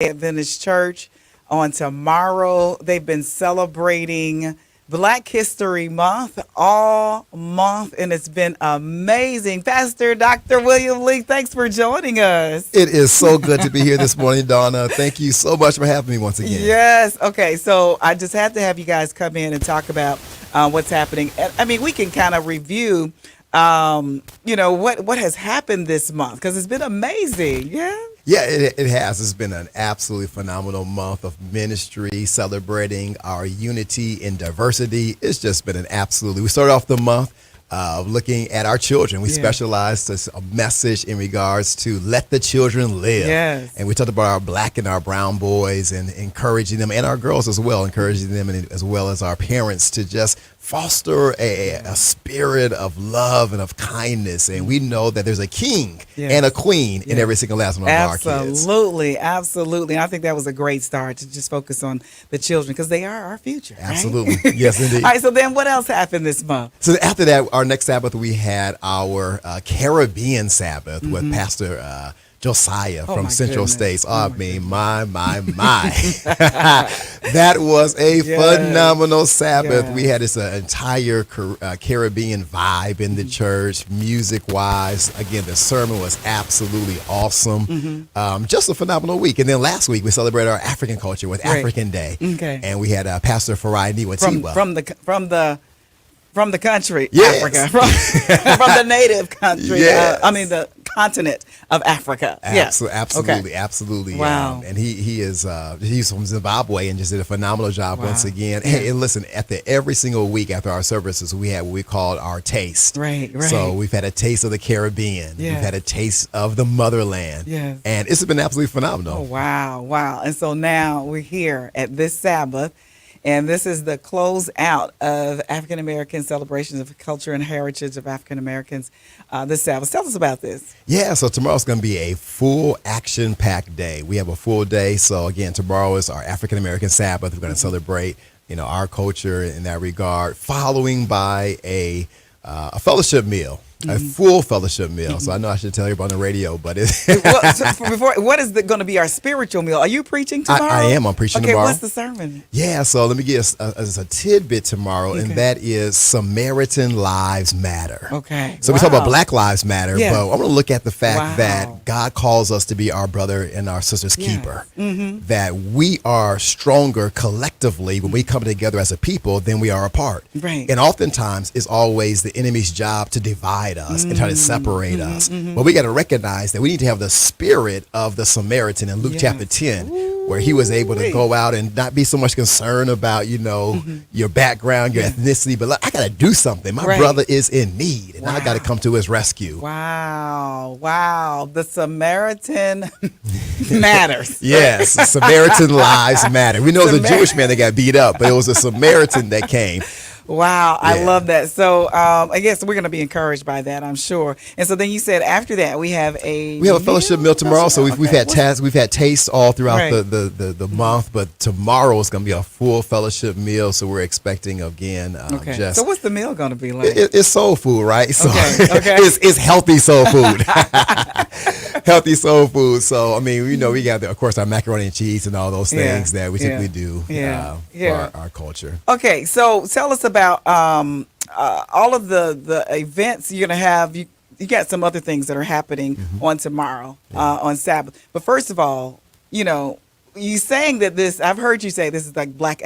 Adventist Church on tomorrow. They've been celebrating Black History Month all month, and it's been amazing. Pastor Dr. William Lee, thanks for joining us. It is so good to be here this morning, Donna. Thank you so much for having me once again. Yes. Okay. So I just had to have you guys come in and talk about what's happening. I mean, we can kind of review, what has happened this month because it's been amazing. Yeah. Yeah, it has. It's been an absolutely phenomenal month of ministry, celebrating our unity in diversity. It's just been we started off the month looking at our children. We specialized as a message in regards to let the children live. Yes. And we talked about our black and our brown boys and encouraging them, and our girls as well, encouraging them, and as well as our parents to just foster a spirit of love and of kindness. And we know that there's a king and a queen in every single last one of our kids. Absolutely. And I think that was a great start to just focus on the children because they are our future. Absolutely. Right? Yes, indeed. All right. So then what else happened this month? So after that, our next Sabbath, we had our Caribbean Sabbath with Pastor Josiah from Central States. My. That was a phenomenal Sabbath. Yes. We had this entire Caribbean vibe in the church, music-wise. Again, the sermon was absolutely awesome. Just a phenomenal week. And then last week, we celebrated our African culture with African Day. Okay. And we had Pastor Farai Niwatiwa. From the country, Yes. Africa, from the native country, Yes. the continent of Africa. Absolutely. Wow. And he's from Zimbabwe and just did a phenomenal job once again. Hey, and listen, every single week after our services, we had what we called our taste. Right. So we've had a taste of the Caribbean. Yes. We've had a taste of the motherland. Yes. And it's been absolutely phenomenal. Oh, wow. And so now we're here at this Sabbath. And this is the close out of African American celebrations of culture and heritage of African Americans this Sabbath. Tell us about this. Yeah, so tomorrow's going to be a full action-packed day. We have a full day. So again, tomorrow is our African American Sabbath. We're going to celebrate, our culture in that regard, following by a fellowship meal. A full fellowship meal. So I know I should tell you about on the radio, but it's what is going to be our spiritual meal? Are you preaching tomorrow? I am. I'm preaching tomorrow. Okay, what's the sermon? Yeah, so let me give us a tidbit tomorrow, and that is Samaritan Lives Matter. Okay. So we talk about Black Lives Matter, but I want to look at the fact that God calls us to be our brother and our sister's keeper. That we are stronger collectively when we come together as a people than we are apart. Right. And oftentimes it's always the enemy's job to divide us and try to separate us. But we got to recognize that we need to have the spirit of the Samaritan in Luke chapter 10, where he was able to go out and not be so much concerned about, your background, your ethnicity, but I got to do something. My brother is in need, and I got to come to his rescue. Wow. The Samaritan matters. Yes, Samaritan lives matter. We know it was a Jewish man that got beat up, but it was a Samaritan that came. Wow, I love that. So I guess we're going to be encouraged by that, I'm sure. And so then you said after that we have a fellowship meal tomorrow. So we've had tastes all throughout the month, but tomorrow is going to be a full fellowship meal. So we're expecting again. So what's the meal going to be like? It's soul food, right? So okay. It's healthy soul food. Healthy soul food. So we got of course our macaroni and cheese and all those things that we typically do for our culture. Okay, so tell us about all of the events you're going to have. You got some other things that are happening on tomorrow, on Sabbath. But first of all, you saying that I've heard you say this is like Black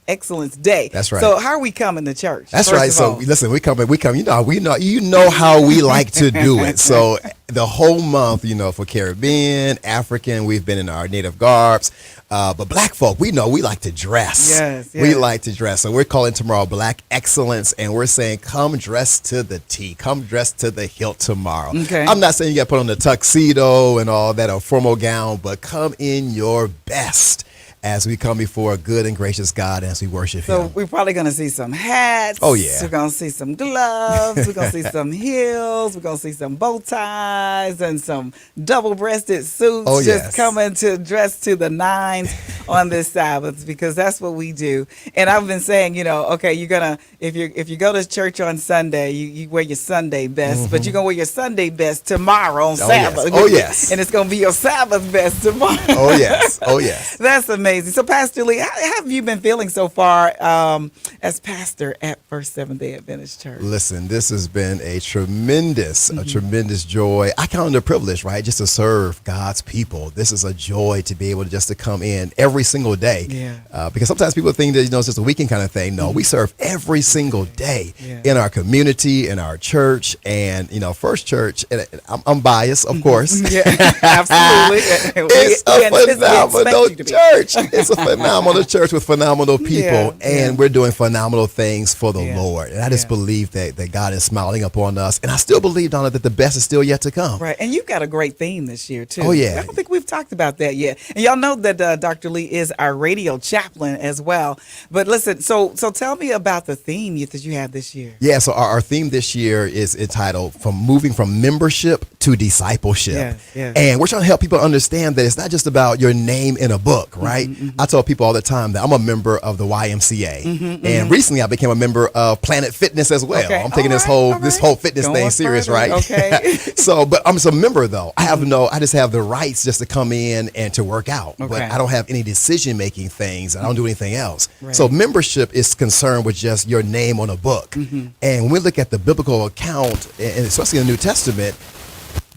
Excellence Day. That's right. So how are we coming to church? That's right. So listen, we come. You know how we like to do it. So the whole month, for Caribbean, African, we've been in our native garbs. But Black folk, we know we like to dress. Yes. We like to dress. So we're calling tomorrow Black Excellence, and we're saying come dress to the T. Come dress to the hilt tomorrow. Okay. I'm not saying you got to put on the tuxedo and all that, or formal gown, but come in your best as we come before a good and gracious God as we worship Him. So we're probably going to see some hats. Oh, yeah. We're going to see some gloves. We're going to see some heels. We're going to see some bow ties and some double-breasted suits. Oh, just coming to dress to the nines. on this Sabbath, because that's what we do. And I've been saying, okay, you're gonna if you go to church on Sunday, you wear your Sunday best, but you're gonna wear your Sunday best tomorrow on Sabbath. Yes. Oh yes. And it's gonna be your Sabbath best tomorrow. Oh yes. Oh yes. That's amazing. So, Pastor Lee, how have you been feeling so far as pastor at First Seventh-day Adventist Church? Listen, this has been a tremendous joy. I count it a privilege, right, just to serve God's people. This is a joy to be able to just to come in every single day. Yeah. Because sometimes people think that it's just a weekend kind of thing. No, we serve every single day in our community, in our church, and First Church. And I'm biased, of course. Yeah, absolutely. It's a phenomenal church. It's a phenomenal church with phenomenal people, and we're doing phenomenal things for the Lord. And I just believe that God is smiling upon us, and I still believe, Donna, that the best is still yet to come. Right, and you've got a great theme this year too. Oh yeah, I don't think we've talked about that yet. And y'all know that Dr. Lee is our radio chaplain as well. But listen, so tell me about the theme that you have this year. Yeah, so our theme this year is entitled Moving from Membership to Discipleship. And we're trying to help people understand that it's not just about your name in a book, right? I tell people all the time that I'm a member of the YMCA. And recently I became a member of Planet Fitness as well. Okay. I'm taking this whole fitness thing serious, right? Okay. But I'm just a member though. I just have the rights just to come in and to work out. But I don't have any decision making things. I don't do anything else. Right. So membership is concerned with just your name on a book. And when we look at the biblical account, and especially in the New Testament,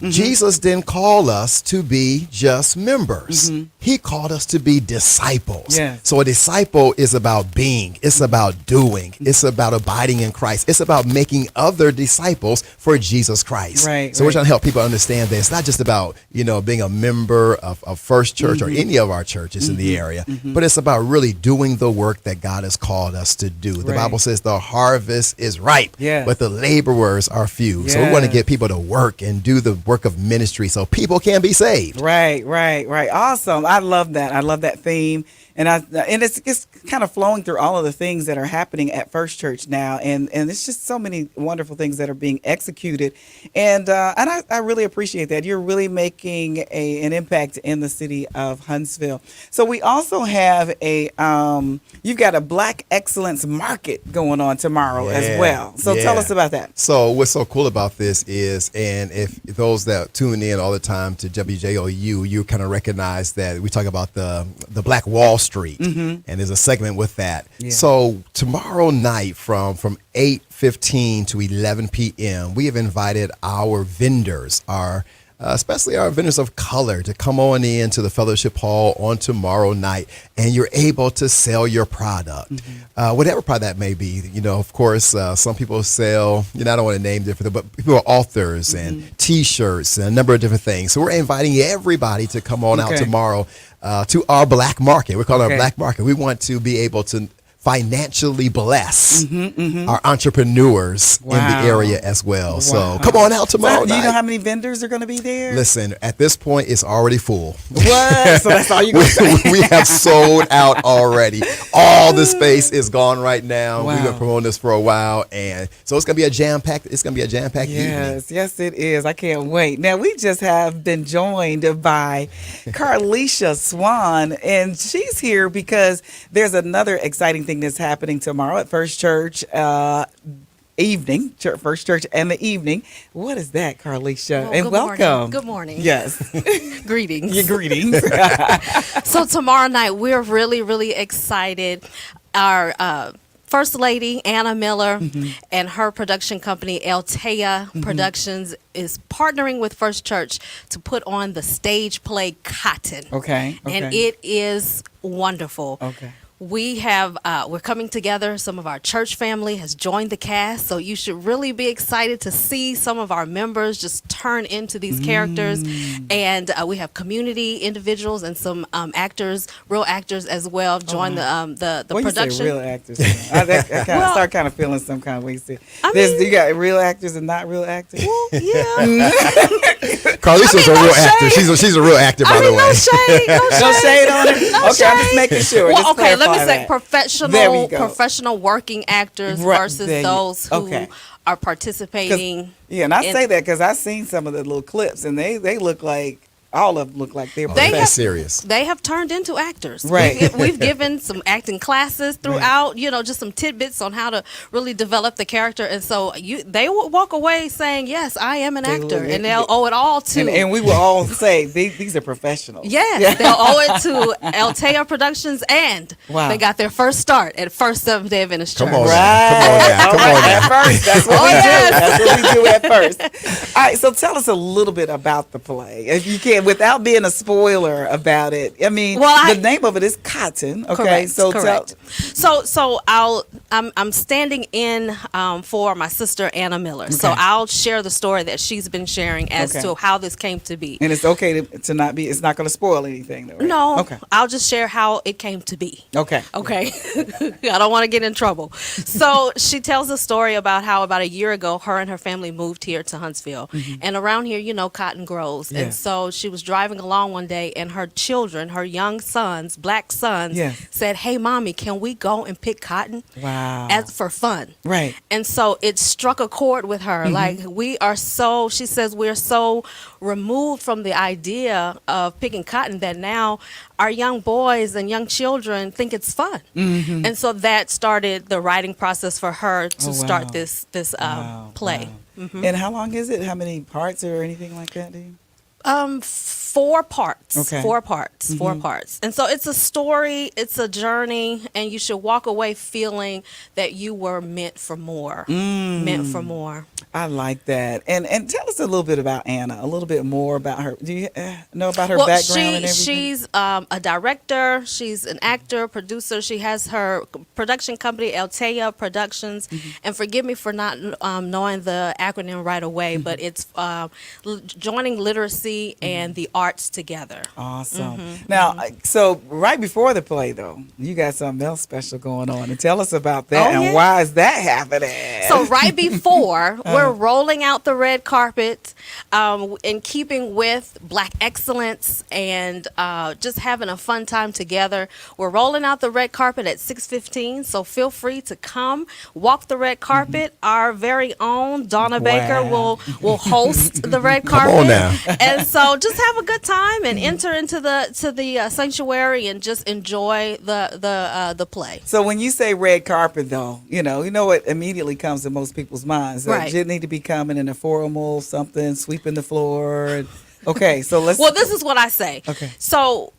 Jesus didn't call us to be just members. He called us to be disciples. So a disciple is about being, it's about doing, it's about abiding in Christ. It's about making other disciples for Jesus Christ. So we're trying to help people understand that it's not just about, being a member of First Church or any of our churches in the area, but it's about really doing the work that God has called us to do. The Bible says the harvest is ripe, but the laborers are few. So we want to get people to work and do the work of ministry so people can be saved. Right. Awesome. I love that. I love that theme. And it's kind of flowing through all of the things that are happening at First Church now, and it's just so many wonderful things that are being executed, and I really appreciate that. You're really making an impact in the city of Huntsville. So we also have you've got a Black Excellence Market going on tomorrow as well. So tell us about that. So what's so cool about this is, and if those that tune in all the time to WJOU, you kind of recognize that we talk about the Black Wall Street, and there's a segment with that. So tomorrow night from 8:15 to 11 p.m. we have invited our vendors, especially our vendors of color, to come on in to the fellowship hall on tomorrow night, and you're able to sell your product, whatever product that may be. Of course, some people sell, I don't want to name different, but people are authors and T-shirts and a number of different things. So we're inviting everybody to come on out tomorrow to our black market. We call it our black market. We want to be able to financially bless our entrepreneurs in the area as well. So come on out tomorrow night. Do you know how many vendors are going to be there? Listen, at this point, it's already full. What? So that's all you can say? We have sold out already. All the space is gone right now. We've been promoting this for a while, and so it's going to be a jam-packed. evening. Yes, it is. I can't wait. Now we just have been joined by Carlisha Swan, and she's here because there's another exciting thing that's happening tomorrow at First Church evening, First Church and the evening. What is that, Carlisha? Well, and welcome. Morning. Good morning. Yes. Greetings. Your greetings. So tomorrow night, we're really, really excited. Our First Lady, Anna Miller, and her production company, Altea Productions, is partnering with First Church to put on the stage play Cotton. Okay. And it is wonderful. Okay. We have, we're coming together. Some of our church family has joined the cast, so you should really be excited to see some of our members just turn into these characters. And we have community individuals and some actors, real actors as well, join the when production. You say real actors, I start kind of feeling some kind of way. You got real actors and not real actors. Well, yeah. Carlisha's a real actor. She's a real actor, by the way. No shade. No shade on it. No Okay, shade. I'm just making sure. Well, Just okay, let me say that. professional working actors versus those who are participating. Yeah, and I say that because I've seen some of the little clips, and they look like all of them look like they're Oh, They that's have- serious. They have turned into actors. Right. We've given some acting classes throughout, just some tidbits on how to really develop the character. And so they will walk away saying, yes, I am an actor. And they'll owe it all to. and we will all say these are professionals. Yes, they'll owe it to Altea Productions, and Wow. they got their first start at First Seventh-day Adventist Church. Come on. Right. Come on All now. right. At first, that's what Oh, we yes. do. That's what we do at first. All right. So tell us a little bit about the play, if you can, without being a spoiler about it. I mean, Well, the name of it is Cotton. Okay. Correct, So correct. So I'm standing in for my sister Anna Miller. So Okay. I'll share the story that she's been sharing as Okay. to how this came to be. and it's okay to not be. It's not going to spoil anything, though. Right? No, Okay. I'll just share how it came to be. Okay. Okay. I don't want to get in trouble. So she tells a story about how about a year ago, her and her family moved here to Huntsville. And around here, cotton grows. Yeah. And so she was driving along one day and her children, her young sons, black sons, Yeah. said, "Hey, mommy, can we go and pick cotton?" Wow. As for fun. Right. And so it struck a chord with her. Like she says, we're so removed from the idea of picking cotton that now our young boys and young children think it's fun. And so that started the writing process for her to Oh, wow. start this Wow, play. wow. And how long is it? How many parts or anything like that? Do you? 4 parts. Okay. 4 parts. 4 parts. And so it's a story, it's a journey, and you should walk away feeling that you were meant for more. Meant for more. I like that. And tell us a little bit about Anna, a little bit more about her. Do you know about her Well, background and everything? she's a director. She's an actor, producer. She has her production company, Altea Productions. And forgive me for not knowing the acronym right away, but it's joining literacy and the arts together. Awesome. Now, so right before the play, though, you got something else special going on. And tell us about that Oh, and yeah. why is that happening? So right before, we're rolling out the red carpet in keeping with Black excellence and just having a fun time together. We're rolling out the red carpet at 6:15, so feel free to come walk the red carpet. Our very own Donna Baker Wow. will host the red Come carpet. on now. And so just have a good time and enter into the sanctuary and just enjoy the play. So when you say red carpet, though, you know what immediately comes to most people's minds. Right. You need to be coming in a formal something, sweeping the floor. Okay, so let's. Well, this is what I say. Okay. So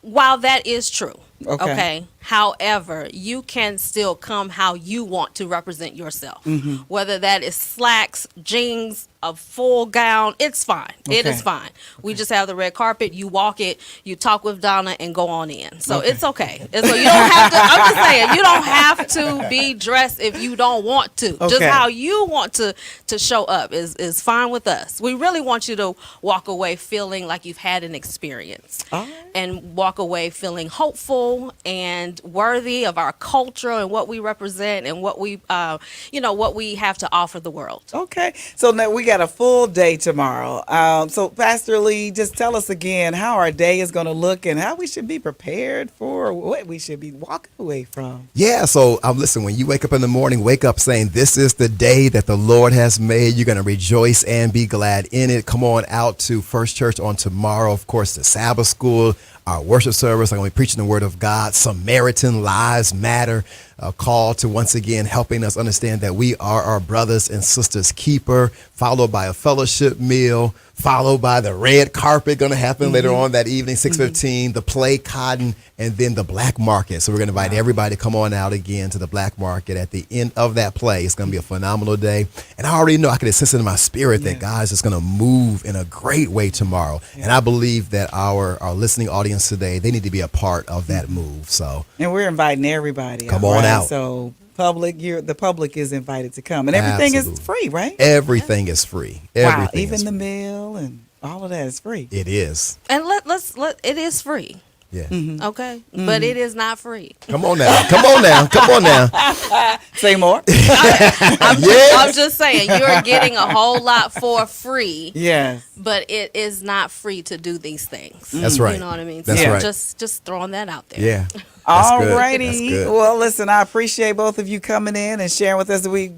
while that is true, Okay. however, you can still come how you want to represent yourself. Mm-hmm. Whether that is slacks, jeans, a full gown, it's fine. It Okay. is fine. We just have the red carpet. You walk it, you talk with Donna, and go on in. So Okay. it's okay. And so you don't have to. I'm just saying, you don't have to be dressed if you don't want to. Just Okay. how you want to show up is fine with us. We really want you to walk away feeling like you've had an experience. All right. And walk away feeling hopeful and worthy of our culture and what we represent and what we what we have to offer the world. Okay, so now we got a full day tomorrow. So Pastor Lee, just tell us again how our day is going to look and how we should be prepared for what we should be walking away from. Yeah, so listen, when you wake up in the morning, wake up saying, this is the day that the Lord has made. You're going to rejoice and be glad in it. Come on out to First Church on tomorrow. Of course, the Sabbath school, our worship service. I'm going to be preaching the word of God. Samaritan Lives Matter. A call to once again helping us understand that we are our brothers and sisters keeper, followed by a fellowship meal, followed by the red carpet going to happen later on that evening, 6:15, the play Cotton, and then the black market. So we're going to invite everybody to come on out again to the black market at the end of that play. It's going to be a phenomenal day. And I already know, I can sense it in my spirit that God is just going to move in a great way tomorrow. And I believe that our listening audience today, they need to be a part of that move. So And we're inviting everybody. Come on out. So the public is invited to come, and everything is Absolutely. free, right? everything is free. Wow, Everything even is the free. meal and all of that is free. It is. And it is free. Yeah. Okay, but it is not free. Come on now. Come on now. Come on now. Say more. I'm just saying you're getting a whole lot for free. Yes. But it is not free to do these things. That's right. You know what I mean? That's so right. Just throwing that out there. Yeah. All good. righty. That's good. Well, listen, I appreciate both of you coming in and sharing with us. Did we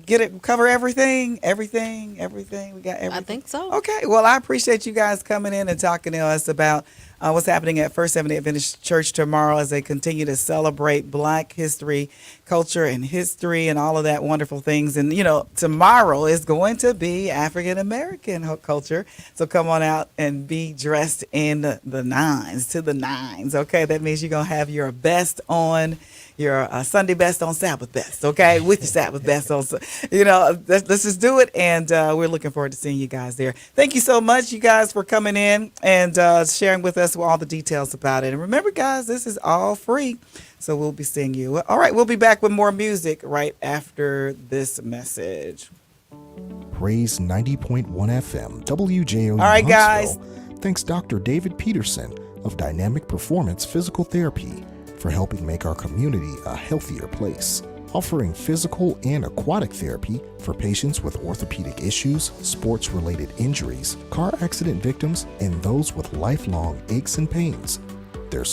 cover everything? Everything? We got everything? I think so. Okay. Well, I appreciate you guys coming in and talking to us about what's happening at First Seventh-day Adventist Church tomorrow as they continue to celebrate Black history, culture, and history and all of that wonderful things. And, tomorrow is going to be African American culture. So come on out and be dressed in the nines, to the nines. Okay. That means you're going to have your best on, your Sunday best on, Sabbath best. Okay. With your Sabbath best on. Let's just do it. And we're looking forward to seeing you guys there. Thank you so much, you guys, for coming in and sharing with us all the details about it. And remember, guys, this is all free. So we'll be seeing you. All right. We'll be back with more music right after this message. Praise 90.1 FM, WJO. All right, guys. Thanks Dr. David Peterson of Dynamic Performance Physical Therapy for helping make our community a healthier place. Offering physical and aquatic therapy for patients with orthopedic issues, sports-related injuries, car accident victims, and those with lifelong aches and pains. There's